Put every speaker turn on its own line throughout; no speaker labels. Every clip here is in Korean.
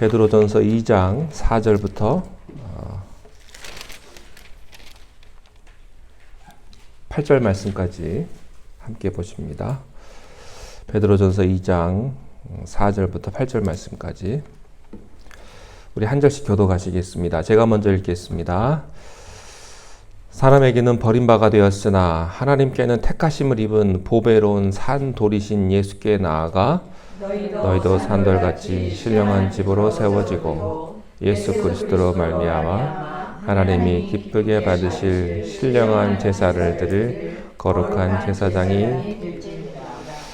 베드로전서 2장 4절부터 8절 말씀까지 함께 보십니다. 베드로전서 2장 4절부터 8절 말씀까지 우리 한 절씩 교독하시겠습니다. 제가 먼저 읽겠습니다. 사람에게는 버림바가 되었으나 하나님께는 택하심을 입은 보배로운 산 돌이신 예수께 나아가 너희도 산돌같이 신령한 집으로 세워지고 예수 그리스도로 말미암아 하나님이 기쁘게 받으실 신령한 제사를 드릴 거룩한 제사장이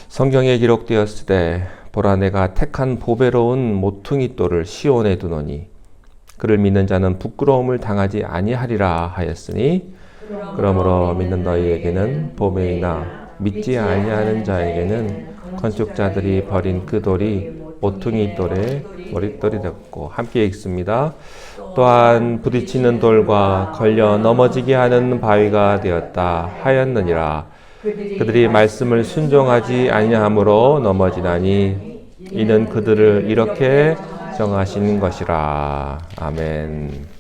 성경에 기록되었으되 보라 내가 택한 보배로운 모퉁이 돌을 시온에 두노니 그를 믿는 자는 부끄러움을 당하지 아니하리라 하였으니 그러므로 믿는 너희에게는 보배이나 믿지 아니하는 자에게는 건축자들이 버린 그 돌이 모퉁이 돌의 머릿돌이 되었고 함께 읽습니다. 또한 부딪히는 돌과 걸려 넘어지게 하는 바위가 되었다 하였느니라. 그들이 말씀을 순종하지 아니하므로 넘어지나니 이는 그들을 이렇게 정하신 것이라. 아멘.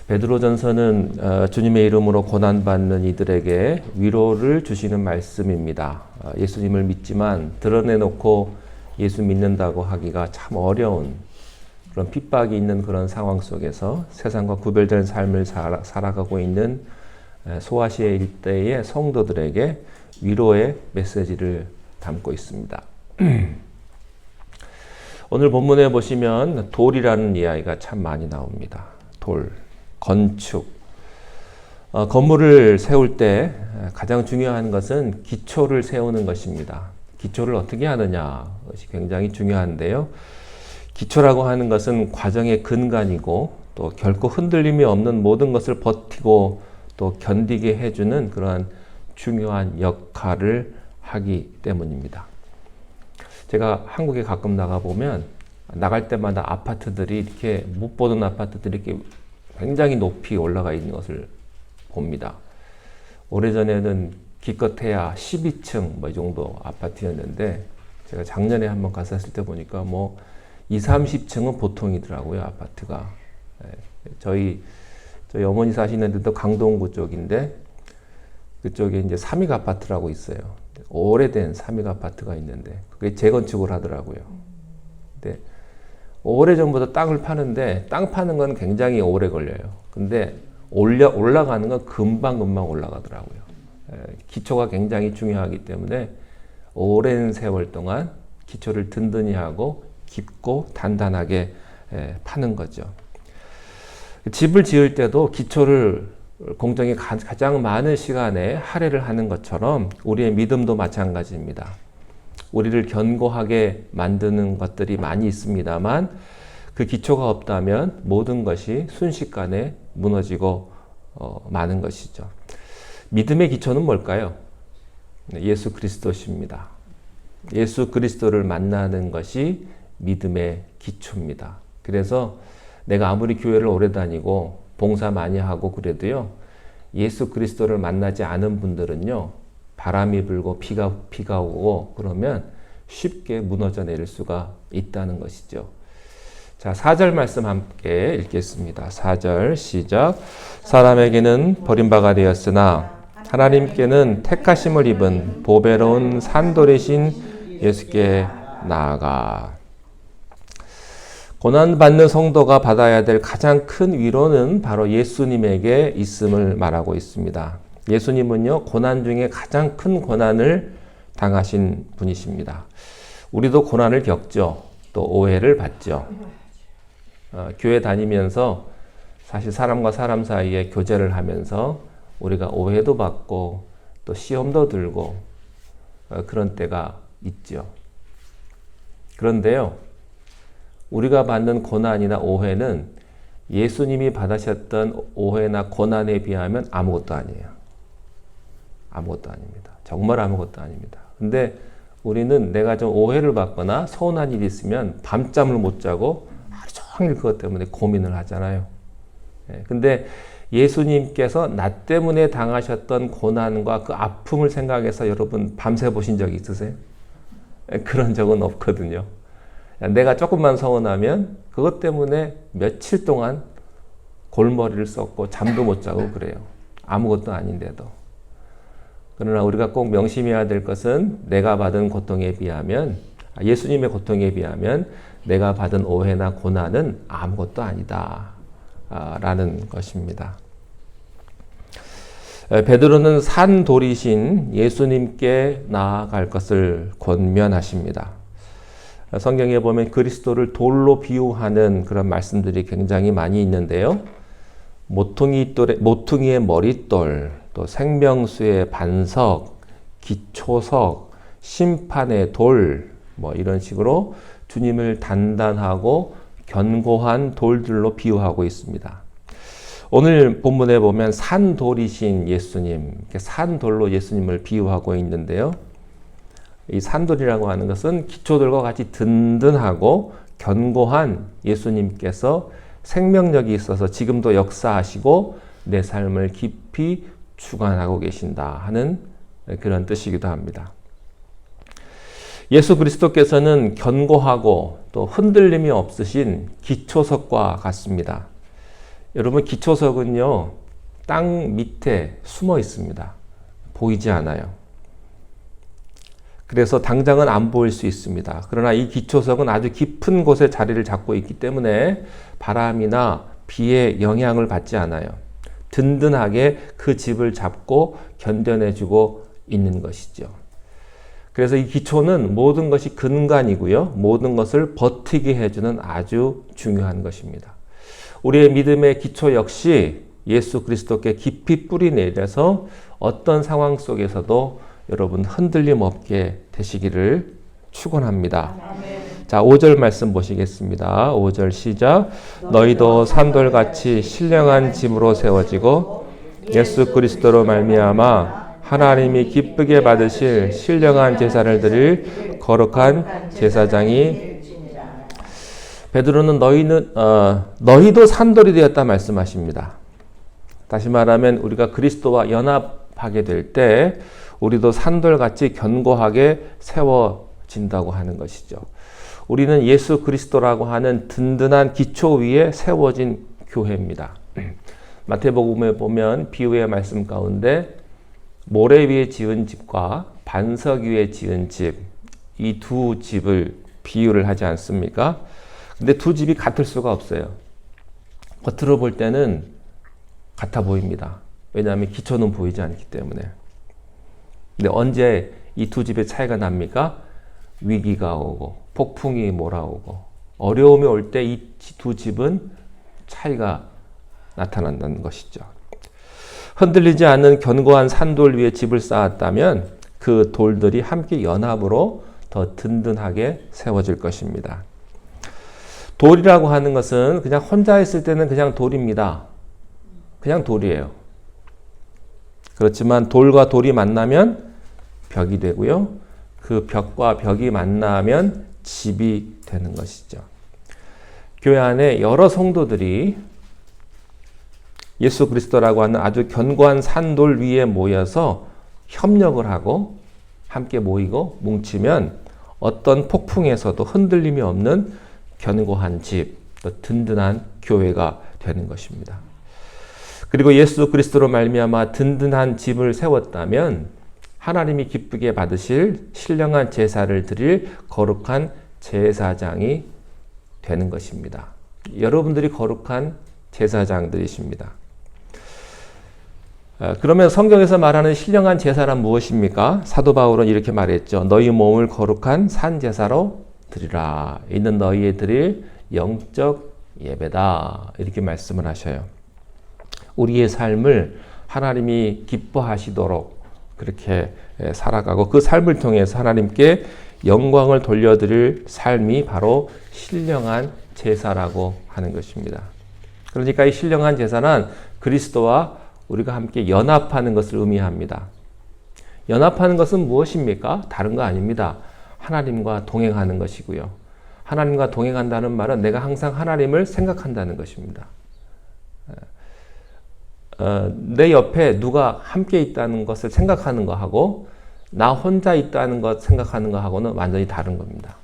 베드로전서는 주님의 이름으로 고난받는 이들에게 위로를 주시는 말씀입니다. 예수님을 믿지만 드러내놓고 예수 믿는다고 하기가 참 어려운 그런 핍박이 있는 그런 상황 속에서 세상과 구별된 삶을 살아가고 있는 소아시아 일대의 성도들에게 위로의 메시지를 담고 있습니다. 오늘 본문에 보시면 돌이라는 이야기가 참 많이 나옵니다. 돌, 건축. 건물을 세울 때 가장 중요한 것은 기초를 세우는 것입니다. 기초를 어떻게 하느냐 것이 굉장히 중요한데요. 기초라고 하는 것은 과정의 근간이고 또 결코 흔들림이 없는 모든 것을 버티고 또 견디게 해주는 그러한 중요한 역할을 하기 때문입니다. 제가 한국에 가끔 나가보면 나갈 때마다 아파트들이 이렇게 못 보던 아파트들이 이렇게 굉장히 높이 올라가 있는 것을 봅니다. 오래전에는 기껏해야 12층 이 정도 아파트였는데 제가 작년에 한번 갔었을 때 보니까 20, 30층은 보통이더라고요, 아파트가. 저희 어머니 사시는 데도 강동구 쪽인데 그쪽에 이제 삼익 아파트라고 있어요. 오래된 삼익 아파트가 있는데 그게 재건축을 하더라고요. 근데 오래전부터 땅을 파는데 땅 파는 건 굉장히 오래 걸려요. 근데 올라가는 건 금방 올라가더라고요. 기초가 굉장히 중요하기 때문에 오랜 세월 동안 기초를 든든히 하고 깊고 단단하게 파는 거죠. 집을 지을 때도 기초를 공정이 가장 많은 시간에 할애를 하는 것처럼 우리의 믿음도 마찬가지입니다. 우리를 견고하게 만드는 것들이 많이 있습니다만 그 기초가 없다면 모든 것이 순식간에 무너지고 마는 것이죠. 믿음의 기초는 뭘까요? 예수 그리스도십니다. 예수 그리스도를 만나는 것이 믿음의 기초입니다. 그래서 내가 아무리 교회를 오래 다니고 봉사 많이 하고 그래도요, 예수 그리스도를 만나지 않은 분들은요, 바람이 불고 비가 오고 그러면 쉽게 무너져 내릴 수가 있다는 것이죠. 자, 4절 말씀 함께 읽겠습니다. 4절 시작. 사람에게는 버림바가 되었으나 하나님께는 택하심을 입은 보배로운 산돌이신 예수께 나아가. 고난받는 성도가 받아야 될 가장 큰 위로는 바로 예수님에게 있음을 말하고 있습니다. 예수님은요, 고난 중에 가장 큰 고난을 당하신 분이십니다. 우리도 고난을 겪죠. 또 오해를 받죠. 교회 다니면서 사실 사람과 사람 사이에 교제를 하면서 우리가 오해도 받고 또 시험도 들고 그런 때가 있죠. 그런데요, 우리가 받는 고난이나 오해는 예수님이 받으셨던 오해나 고난에 비하면 아무것도 아니에요. 아무것도 아닙니다. 정말 아무것도 아닙니다. 근데 우리는 내가 좀 오해를 받거나 서운한 일이 있으면 밤잠을 못 자고 하루 종일 그것 때문에 고민을 하잖아요. 근데 예수님께서 나 때문에 당하셨던 고난과 그 아픔을 생각해서 여러분 밤새 보신 적 있으세요? 그런 적은 없거든요. 내가 조금만 서운하면 그것 때문에 며칠 동안 골머리를 썩고 잠도 못 자고 그래요. 아무것도 아닌데도. 그러나 우리가 꼭 명심해야 될 것은 내가 받은 고통에 비하면, 예수님의 고통에 비하면 내가 받은 오해나 고난은 아무것도 아니다 라는 것입니다. 베드로는 산돌이신 예수님께 나아갈 것을 권면하십니다. 성경에 보면 그리스도를 돌로 비유하는 그런 말씀들이 굉장히 많이 있는데요. 모퉁이의 머릿돌, 또 생명수의 반석, 기초석, 심판의 돌, 이런 식으로 주님을 단단하고 견고한 돌들로 비유하고 있습니다. 오늘 본문에 보면 산돌이신 예수님, 산돌로 예수님을 비유하고 있는데요. 이 산돌이라고 하는 것은 기초들과 같이 든든하고 견고한 예수님께서 생명력이 있어서 지금도 역사하시고 내 삶을 깊이 주관하고 계신다 하는 그런 뜻이기도 합니다. 예수 그리스도께서는 견고하고 또 흔들림이 없으신 기초석과 같습니다. 여러분, 기초석은요, 땅 밑에 숨어 있습니다. 보이지 않아요. 그래서 당장은 안 보일 수 있습니다. 그러나 이 기초석은 아주 깊은 곳에 자리를 잡고 있기 때문에 바람이나 비의 영향을 받지 않아요. 든든하게 그 집을 잡고 견뎌내주고 있는 것이죠. 그래서 이 기초는 모든 것이 근간이고요. 모든 것을 버티게 해주는 아주 중요한 것입니다. 우리의 믿음의 기초 역시 예수 그리스도께 깊이 뿌리 내려서 어떤 상황 속에서도 여러분 흔들림 없게 되시기를 축원합니다. 자, 5절 말씀 보시겠습니다. 5절 시작. 너희도 산돌같이 신령한 집으로 세워지고 예수 그리스도로 말미암아 하나님이 기쁘게 받으실 신령한 제사를 드릴 거룩한 제사장이. 베드로는 너희도 산돌이 되었다 말씀하십니다. 다시 말하면 우리가 그리스도와 연합하게 될 때 우리도 산돌같이 견고하게 세워진다고 하는 것이죠. 우리는 예수 그리스도라고 하는 든든한 기초 위에 세워진 교회입니다. 마태복음에 보면 비유의 말씀 가운데 모래 위에 지은 집과 반석 위에 지은 집, 이 두 집을 비유를 하지 않습니까? 근데 두 집이 같을 수가 없어요. 겉으로 볼 때는 같아 보입니다. 왜냐하면 기초는 보이지 않기 때문에. 근데 언제 이 두 집의 차이가 납니까? 위기가 오고 폭풍이 몰아오고 어려움이 올 때 이 두 집은 차이가 나타난다는 것이죠. 흔들리지 않는 견고한 산돌 위에 집을 쌓았다면 그 돌들이 함께 연합으로 더 든든하게 세워질 것입니다. 돌이라고 하는 것은 그냥 혼자 있을 때는 그냥 돌입니다. 그냥 돌이에요. 그렇지만 돌과 돌이 만나면 벽이 되고요. 그 벽과 벽이 만나면 집이 되는 것이죠. 교회 안에 여러 성도들이 예수 그리스도라고 하는 아주 견고한 산돌 위에 모여서 협력을 하고 함께 모이고 뭉치면 어떤 폭풍에서도 흔들림이 없는 견고한 집, 또 든든한 교회가 되는 것입니다. 그리고 예수 그리스도로 말미암아 든든한 집을 세웠다면 하나님이 기쁘게 받으실 신령한 제사를 드릴 거룩한 제사장이 되는 것입니다. 여러분들이 거룩한 제사장들이십니다. 그러면 성경에서 말하는 신령한 제사란 무엇입니까? 사도 바울은 이렇게 말했죠. 너희 몸을 거룩한 산 제사로 드리라. 이는 너희의 드릴 영적 예배다. 이렇게 말씀을 하셔요. 우리의 삶을 하나님이 기뻐하시도록 그렇게 살아가고 그 삶을 통해서 하나님께 영광을 돌려드릴 삶이 바로 신령한 제사라고 하는 것입니다. 그러니까 이 신령한 제사는 그리스도와 우리가 함께 연합하는 것을 의미합니다. 연합하는 것은 무엇입니까? 다른 거 아닙니다. 하나님과 동행하는 것이고요. 하나님과 동행한다는 말은 내가 항상 하나님을 생각한다는 것입니다. 내 옆에 누가 함께 있다는 것을 생각하는 것하고 나 혼자 있다는 것 생각하는 것하고는 완전히 다른 겁니다.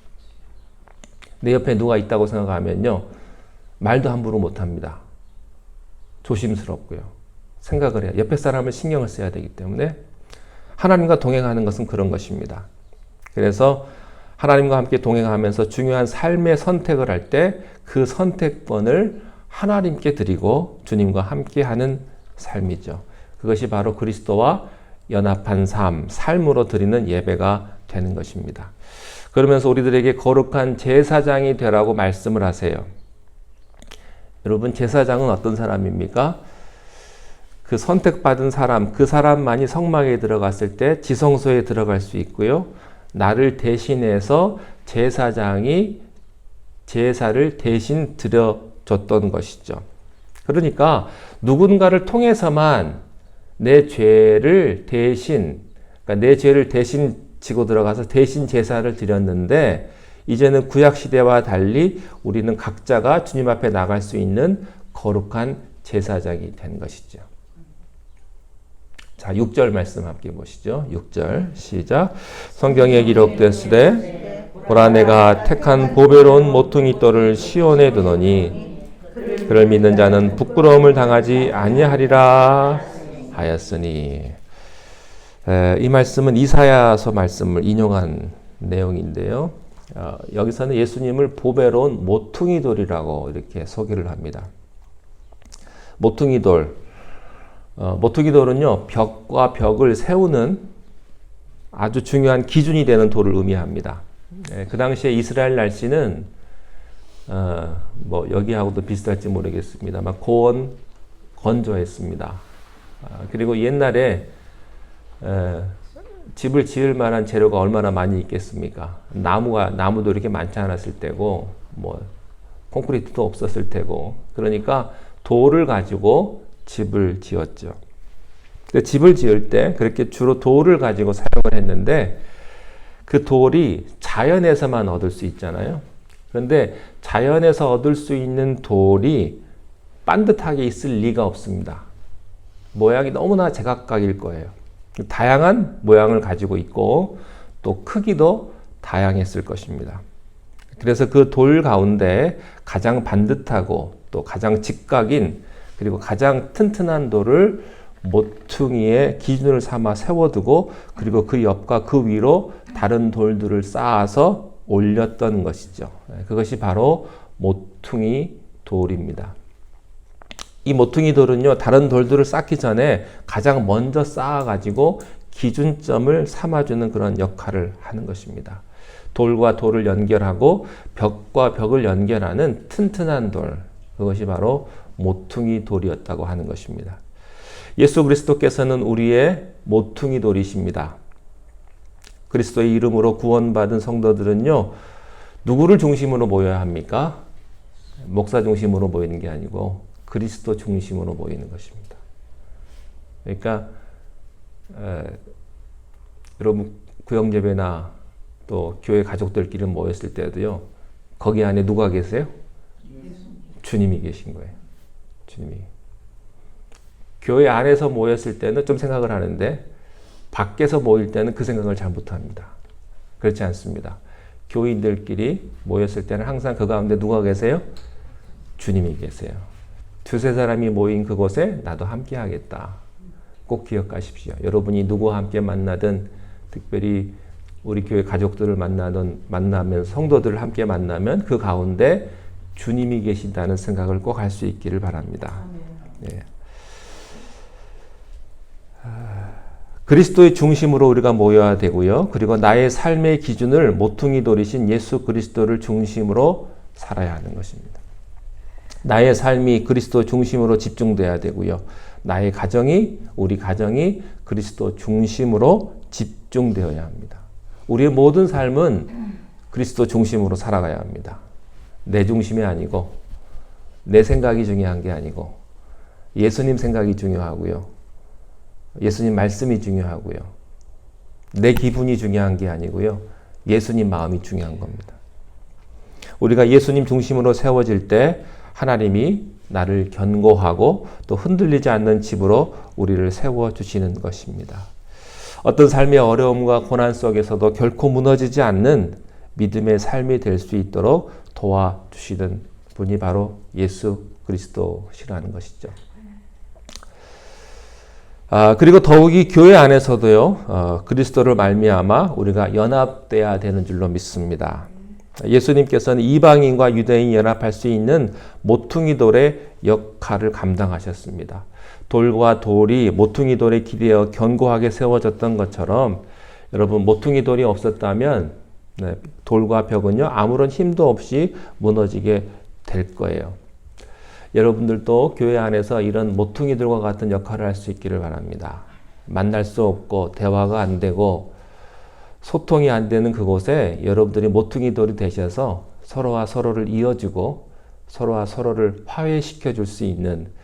내 옆에 누가 있다고 생각하면요, 말도 함부로 못합니다. 조심스럽고요. 생각을 해요. 옆에 사람을 신경을 써야 되기 때문에 하나님과 동행하는 것은 그런 것입니다. 그래서 하나님과 함께 동행하면서 중요한 삶의 선택을 할 때 그 선택권을 하나님께 드리고 주님과 함께하는 삶이죠. 그것이 바로 그리스도와 연합한 삶으로 드리는 예배가 되는 것입니다. 그러면서 우리들에게 거룩한 제사장이 되라고 말씀을 하세요. 여러분, 제사장은 어떤 사람입니까? 그 선택받은 사람, 그 사람만이 성막에 들어갔을 때 지성소에 들어갈 수 있고요. 나를 대신해서 제사장이 제사를 대신 드려줬던 것이죠. 그러니까 누군가를 통해서만 내 죄를 대신, 그러니까 내 죄를 대신 지고 들어가서 대신 제사를 드렸는데, 이제는 구약시대와 달리 우리는 각자가 주님 앞에 나갈 수 있는 거룩한 제사장이 된 것이죠. 자, 6절 말씀 함께 보시죠. 6절 시작. 성경에 기록됐으되 보라, 내가 택한 보배로운 모퉁이 돌을 시온에 두노니 그를 믿는 자는 부끄러움을 당하지 아니하리라 하였으니. 이 말씀은 이사야서 말씀을 인용한 내용인데요. 여기서는 예수님을 보배로운 모퉁이 돌이라고 이렇게 소개를 합니다. 모퉁이 돌. 모퉁이 돌은요, 벽과 벽을 세우는 아주 중요한 기준이 되는 돌을 의미합니다. 그 당시에 이스라엘 날씨는 뭐 여기하고도 비슷할지 모르겠습니다만 건조했습니다. 그리고 옛날에 집을 지을 만한 재료가 얼마나 많이 있겠습니까? 나무도 이렇게 많지 않았을 때고, 뭐 콘크리트도 없었을 테고, 그러니까 돌을 가지고 집을 지었죠. 집을 지을 때 그렇게 주로 돌을 가지고 사용을 했는데, 그 돌이 자연에서만 얻을 수 있잖아요. 그런데 자연에서 얻을 수 있는 돌이 반듯하게 있을 리가 없습니다. 모양이 너무나 제각각일 거예요. 다양한 모양을 가지고 있고 또 크기도 다양했을 것입니다. 그래서 그 돌 가운데 가장 반듯하고 또 가장 직각인, 그리고 가장 튼튼한 돌을 모퉁이의 기준을 삼아 세워두고, 그리고 그 옆과 그 위로 다른 돌들을 쌓아서 올렸던 것이죠. 그것이 바로 모퉁이 돌입니다. 이 모퉁이 돌은요, 다른 돌들을 쌓기 전에 가장 먼저 쌓아가지고 기준점을 삼아주는 그런 역할을 하는 것입니다. 돌과 돌을 연결하고 벽과 벽을 연결하는 튼튼한 돌, 그것이 바로 모퉁이 돌이었다고 하는 것입니다. 예수 그리스도께서는 우리의 모퉁이 돌이십니다. 그리스도의 이름으로 구원받은 성도들은요, 누구를 중심으로 모여야 합니까? 목사 중심으로 모이는 게 아니고 그리스도 중심으로 모이는 것입니다. 그러니까 여러분 구역예배나 또 교회 가족들끼리 모였을 때도요, 거기 안에 누가 계세요? 주님이 계신 거예요. 주님이. 교회 안에서 모였을 때는 좀 생각을 하는데 밖에서 모일 때는 그 생각을 잘 못합니다. 그렇지 않습니다. 교인들끼리 모였을 때는 항상 그 가운데 누가 계세요? 주님이 계세요. 두세 사람이 모인 그곳에 나도 함께 하겠다. 꼭 기억하십시오. 여러분이 누구와 함께 만나든, 특별히 우리 교회 가족들을 만나면, 성도들을 함께 만나면 그 가운데 주님이 계신다는 생각을 꼭 할 수 있기를 바랍니다. 예. 그리스도의 중심으로 우리가 모여야 되고요. 그리고 나의 삶의 기준을 모퉁이 돌이신 예수 그리스도를 중심으로 살아야 하는 것입니다. 나의 삶이 그리스도 중심으로 집중돼야 되고요. 나의 가정이, 우리 가정이 그리스도 중심으로 집중되어야 합니다. 우리의 모든 삶은 그리스도 중심으로 살아가야 합니다. 내 중심이 아니고, 내 생각이 중요한 게 아니고, 예수님 생각이 중요하고요. 예수님 말씀이 중요하고요. 내 기분이 중요한 게 아니고요. 예수님 마음이 중요한 겁니다. 우리가 예수님 중심으로 세워질 때 하나님이 나를 견고하고 또 흔들리지 않는 집으로 우리를 세워주시는 것입니다. 어떤 삶의 어려움과 고난 속에서도 결코 무너지지 않는 믿음의 삶이 될 수 있도록 도와주시는 분이 바로 예수 그리스도시라는 것이죠. 그리고 더욱이 교회 안에서도요, 그리스도를 말미암아 우리가 연합돼야 되는 줄로 믿습니다. 예수님께서는 이방인과 유대인이 연합할 수 있는 모퉁이 돌의 역할을 감당하셨습니다. 돌과 돌이 모퉁이 돌에 기대어 견고하게 세워졌던 것처럼 여러분 모퉁이 돌이 없었다면 돌과 벽은요 아무런 힘도 없이 무너지게 될 거예요. 여러분들도 교회 안에서 이런 모퉁이들과 같은 역할을 할 수 있기를 바랍니다. 만날 수 없고 대화가 안 되고 소통이 안 되는 그곳에 여러분들이 모퉁이 돌이 되셔서 서로와 서로를 이어주고 서로와 서로를 화해시켜 줄 수 있는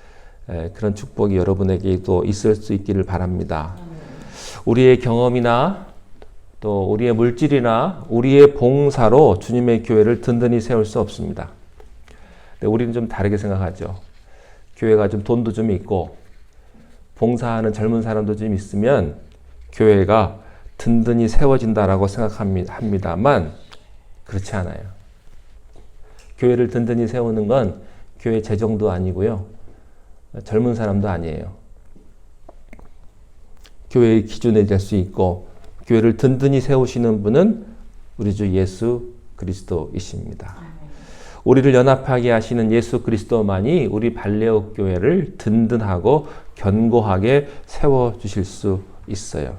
그런 축복이 여러분에게도 있을 수 있기를 바랍니다. 우리의 경험이나 또 우리의 물질이나 우리의 봉사로 주님의 교회를 든든히 세울 수 없습니다. 우리는 좀 다르게 생각하죠. 교회가 좀 돈도 좀 있고 봉사하는 젊은 사람도 좀 있으면 교회가 든든히 세워진다라고 생각합니다만 그렇지 않아요. 교회를 든든히 세우는 건 교회 재정도 아니고요. 젊은 사람도 아니에요. 교회의 기준이 될 수 있고 교회를 든든히 세우시는 분은 우리 주 예수 그리스도이십니다. 우리를 연합하게 하시는 예수 그리스도만이 우리 발레옥 교회를 든든하고 견고하게 세워주실 수 있어요.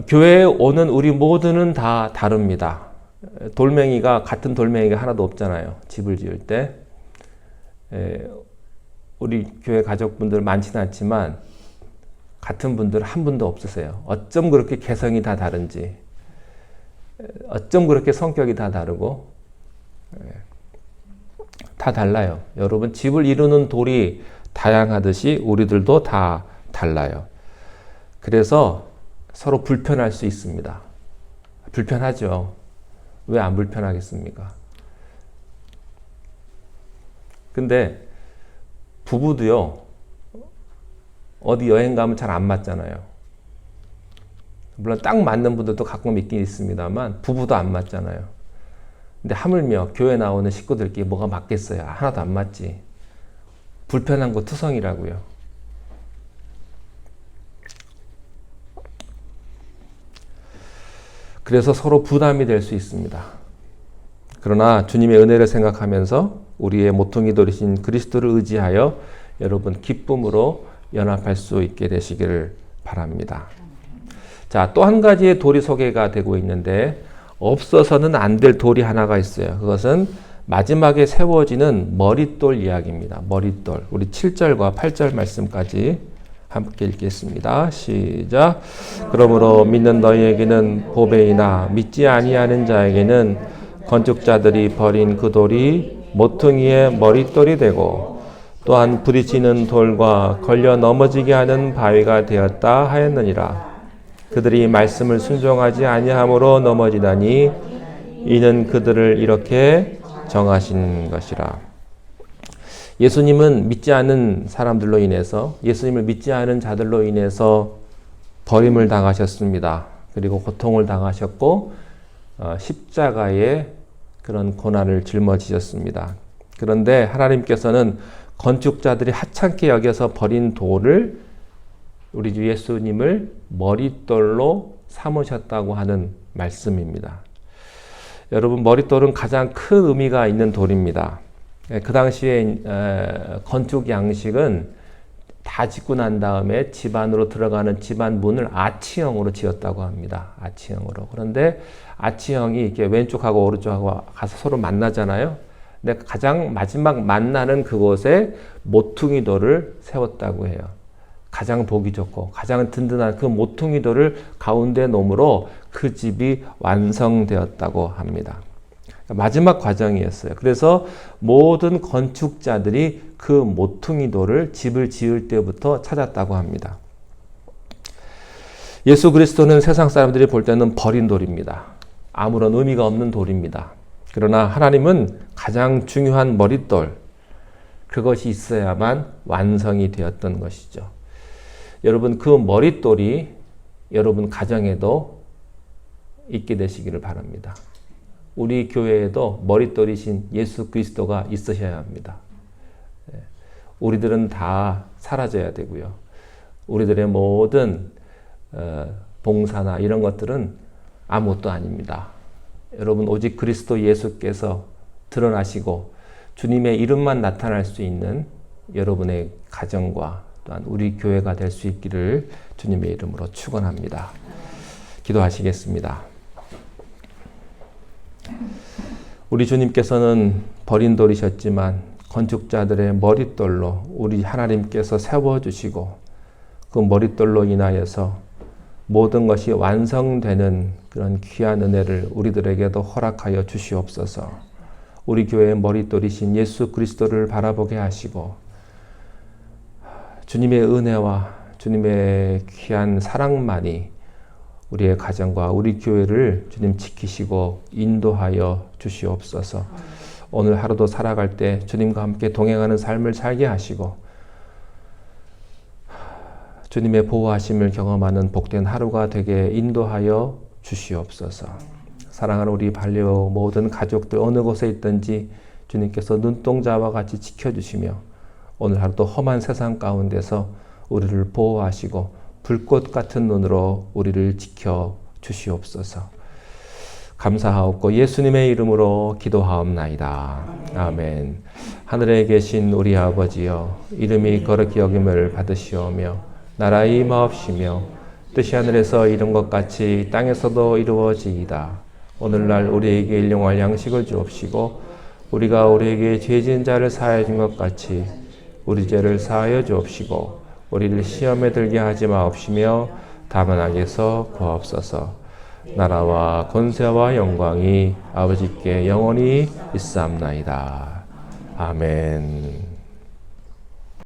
교회에 오는 우리 모두는 다 다릅니다. 같은 돌멩이가 하나도 없잖아요. 집을 지을 때. 우리 교회 가족분들 많지는 않지만 같은 분들 한 분도 없으세요. 어쩜 그렇게 개성이 다 다른지, 어쩜 그렇게 성격이 다 다르고 다 달라요. 여러분 집을 이루는 돌이 다양하듯이 우리들도 다 달라요. 그래서 서로 불편할 수 있습니다. 불편하죠. 왜 안 불편하겠습니까? 근데 부부도요, 어디 여행 가면 잘 안 맞잖아요. 물론 딱 맞는 분들도 가끔 있긴 있습니다만 부부도 안 맞잖아요. 근데 하물며 교회 나오는 식구들끼리 뭐가 맞겠어요? 하나도 안 맞지. 불편한 거 투성이라고요. 그래서 서로 부담이 될 수 있습니다. 그러나 주님의 은혜를 생각하면서 우리의 모퉁이 돌이신 그리스도를 의지하여 여러분 기쁨으로 연합할 수 있게 되시기를 바랍니다. 자, 또 한 가지의 돌이 소개가 되고 있는데 없어서는 안 될 돌이 하나가 있어요. 그것은 마지막에 세워지는 머릿돌 이야기입니다. 머릿돌. 우리 7절과 8절 말씀까지 함께 읽겠습니다. 시작. 그러므로 믿는 너희에게는 보배이나 믿지 아니하는 자에게는 건축자들이 버린 그 돌이 모퉁이의 머릿돌이 되고 또한 부딪히는 돌과 걸려 넘어지게 하는 바위가 되었다 하였느니라. 그들이 말씀을 순종하지 아니함으로 넘어지다니 이는 그들을 이렇게 정하신 것이라. 예수님은 믿지 않는 사람들로 인해서, 예수님을 믿지 않은 자들로 인해서 버림을 당하셨습니다. 그리고 고통을 당하셨고 십자가의 그런 고난을 짊어지셨습니다. 그런데 하나님께서는 건축자들이 하찮게 여겨서 버린 돌을 우리 주 예수님을 머릿돌로 삼으셨다고 하는 말씀입니다. 여러분, 머릿돌은 가장 큰 의미가 있는 돌입니다. 그 당시에 건축 양식은 다 짓고 난 다음에 집 안으로 들어가는 집안 문을 아치형으로 지었다고 합니다. 아치형으로. 그런데 아치형이 이렇게 왼쪽하고 오른쪽하고 가서 서로 만나잖아요. 근데 가장 마지막 만나는 그곳에 모퉁이 돌을 세웠다고 해요. 가장 보기 좋고 가장 든든한 그 모퉁이 돌을 가운데 놓음으로 그 집이 완성되었다고 합니다. 마지막 과정이었어요. 그래서 모든 건축자들이 그 모퉁이 돌을 집을 지을 때부터 찾았다고 합니다. 예수 그리스도는 세상 사람들이 볼 때는 버린 돌입니다. 아무런 의미가 없는 돌입니다. 그러나 하나님은 가장 중요한 머릿돌, 그것이 있어야만 완성이 되었던 것이죠. 여러분, 그 머릿돌이 여러분 가정에도 있게 되시기를 바랍니다. 우리 교회에도 머릿돌이신 예수 그리스도가 있으셔야 합니다. 우리들은 다 사라져야 되고요. 우리들의 모든 봉사나 이런 것들은 아무것도 아닙니다. 여러분 오직 그리스도 예수께서 드러나시고 주님의 이름만 나타날 수 있는 여러분의 가정과 또한 우리 교회가 될 수 있기를 주님의 이름으로 축원합니다. 기도하시겠습니다. 우리 주님께서는 버린 돌이셨지만 건축자들의 머릿돌로 우리 하나님께서 세워주시고 그 머릿돌로 인하여서 모든 것이 완성되는 그런 귀한 은혜를 우리들에게도 허락하여 주시옵소서. 우리 교회의 머릿돌이신 예수 그리스도를 바라보게 하시고 주님의 은혜와 주님의 귀한 사랑만이 우리의 가정과 우리 교회를 주님 지키시고 인도하여 주시옵소서. 오늘 하루도 살아갈 때 주님과 함께 동행하는 삶을 살게 하시고 주님의 보호하심을 경험하는 복된 하루가 되게 인도하여 주시옵소서. 사랑하는 우리 반려 모든 가족들 어느 곳에 있든지 주님께서 눈동자와 같이 지켜주시며 오늘 하루도 험한 세상 가운데서 우리를 보호하시고 불꽃 같은 눈으로 우리를 지켜 주시옵소서. 감사하옵고 예수님의 이름으로 기도하옵나이다. 아멘. 하늘에 계신 우리 아버지여, 이름이 거룩히 여김을 받으시오며 나라의 임하옵시며 뜻이 하늘에서 이룬 것 같이 땅에서도 이루어지이다. 오늘날 우리에게 일용할 양식을 주옵시고 우리가 우리에게 죄 지은 자를 사하여 준 것 같이 우리 죄를 사하여 주옵시고 우리를 시험에 들게 하지 마옵시며 다만 악에서 구하옵소서. 나라와 권세와 영광이 아버지께 영원히 있사옵나이다. 아멘.